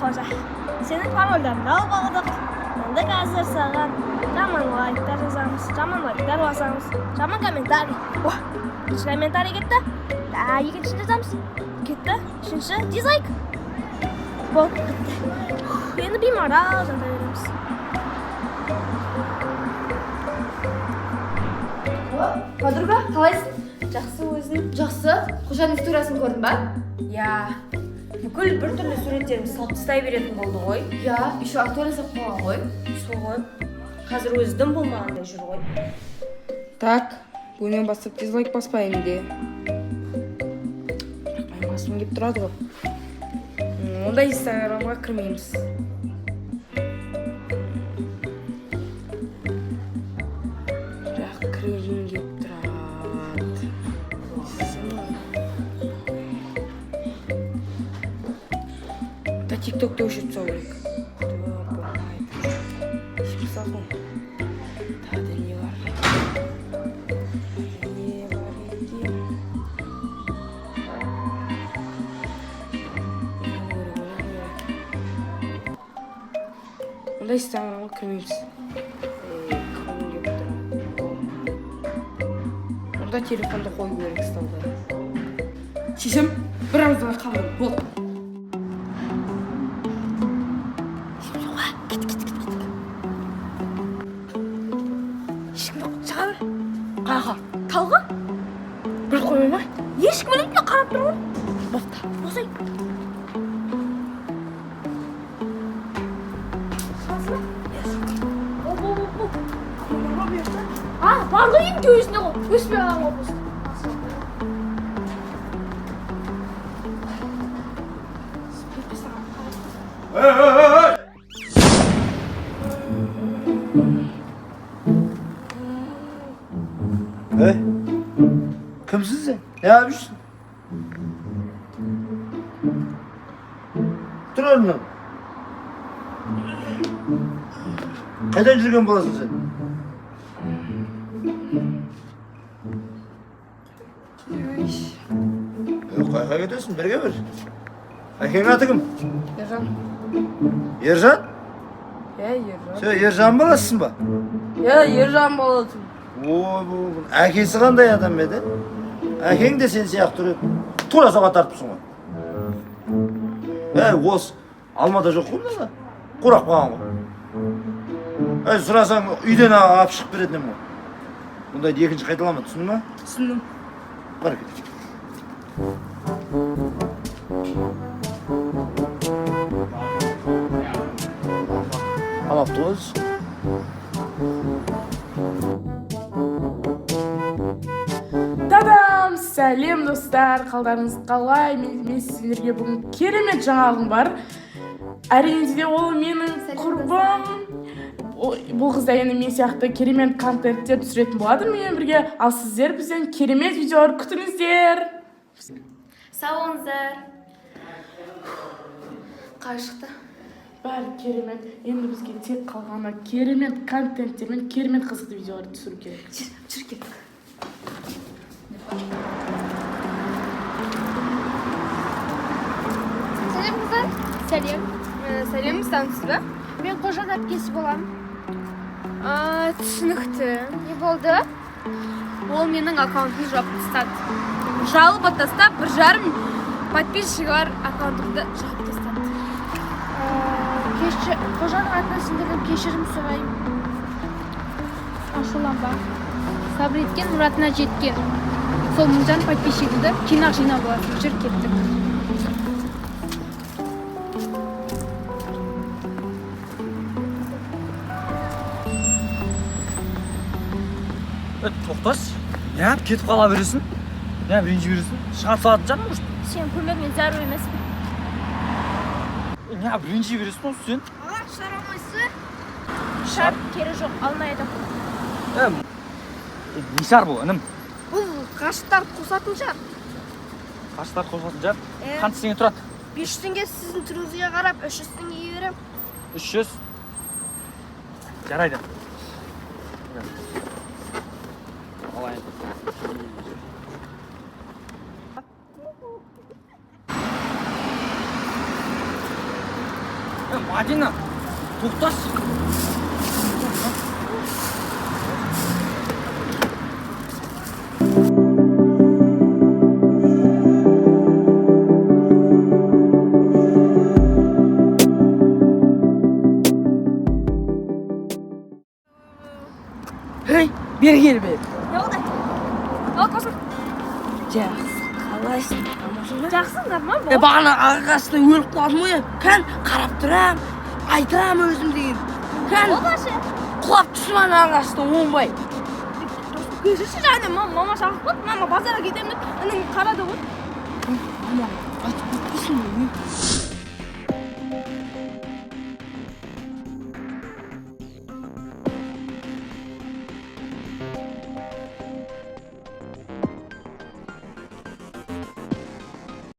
Қожа, сенің парольдеріңді алып алдық. Енді қазір саған жаман лайктар жазамыз, жаман лайктар басамыз, жаман комментарий. Бірінші комментарий кетті. Екіншісін жазамыз. Кетті. Үшінші дизлайк. Болды, бітті. Енді беймарал жата береміз. Подруга, қалайсың? Жақсы өзің. Жақсы. Қожаның историясын көрдің ба? Я бүкіл бір түрлі суреттерін салып тастай беретін болды ғой. Я, еще актуализап қойған ғой. Сол ғой. Қазір өзі дым болмағандай жүр ғой. Так, бүгіннен бастап дизлайк баспаймын де. Басым кеп тұрады ғой. Онда инстаграмға кірмейміз. Бірақ кіргім кеп тұрады. Да тиктокта өшіріп тастау керек. Тағы не бар? Не бар екен? Онда инстаграмға кірмейміз. Онда телефонды қою керек столда. Шешем бір ауыздан қалды. Болды. Қаға, талға? Бір қоймай ма? Ешкім білмейді, қарап тұр ғой. Бопты. Босай. Барлы емде өзіне ғой. Өспей алған ғой болсын. Kimsin sen? Ne yapıyorsun? Dur önüne. Neden жүрген боласың sen? Қайқа кетесің, бірге бір. Әкең аты кім? Ержан. Ержан? Ержан. Сен Ержан баласысың ба? Ержан баласы. Ой, бұл әкесі қандай адам еді? Әкең де сен сияқты тұрады. Тура соға тартыпсың ғой. Осы алмада жоқ қой мына. Құрақ қалған ғой. Сұрасаң үйден алып шығып беретін ем ғой. Бұндайды екінші қайталама, түсіндің ма? Түсіндім. Бар кет. Алапты ғой. Тадам! Сәлем достар, қалдарыңыз қалай? Мен сіздерге бүгін керемет жаңалығым бар. Әрине де ол менің құрбым. Бұл қызда енді мен сияқты керемет контенттер түсіретін болады менімен бірге. Ал сіздер бізден керемет видеолар күтіңіздер. Сау болыңыздар. Қалай шықты? Бәрі керемет. Енді бізге тек қалғаны керемет контенттер мен керемет қызықты видеолар түсіру керек. Жүр кеттік. Сәлем қыздар. Сәлем. Сәлем, станциясыз ба? Мен қожаның әпкесі боламын. Түсінікті. Не болды? Ол менің аккаунтымды жауып тастады. Жалып тастап, 1,5 подписчигі бар аккаунтымды жауып тастады. Қожаның атынан сендерден кешірім сұрайын. Ашуланба. Сабыр еткен мұратына жеткен. Сол мыңжан подписчигіңді жинақ жинап аласың. Жүр кеттік. Тоқтас, неғып кетіп қала бересің? Неғып ренжи бересің? Шығарып салатын жаным может? Сен көмегіме зәру емеспін. Неғып ренжи бересің осы сен? Шар алмайсыз? Шар кері жоқ, алмай едім. Не шар бұл, інім? Бұл қашықтар қосатын шар. Қаштар қосатын жар? Қанша теңге тұрады? 500 теңге сіздің түріңізге қарап 300 теңгеге берем. 300. Жарайды. Алайын. Мадина, тоқташы. Hey, beri gel be. Yo'q. Al qo'shim. Жақсы, қалайсың? Жақсы, нормал E бол. бағана ағасына өліп қалдым ғой. Кән қарап тұрам, айтам өзім деген. Кән Ол башы. құлап түсіп ана ағасына оңбай. Кешірші және мама шақырып, мама базарға кетемін деп, анан қарады ғой.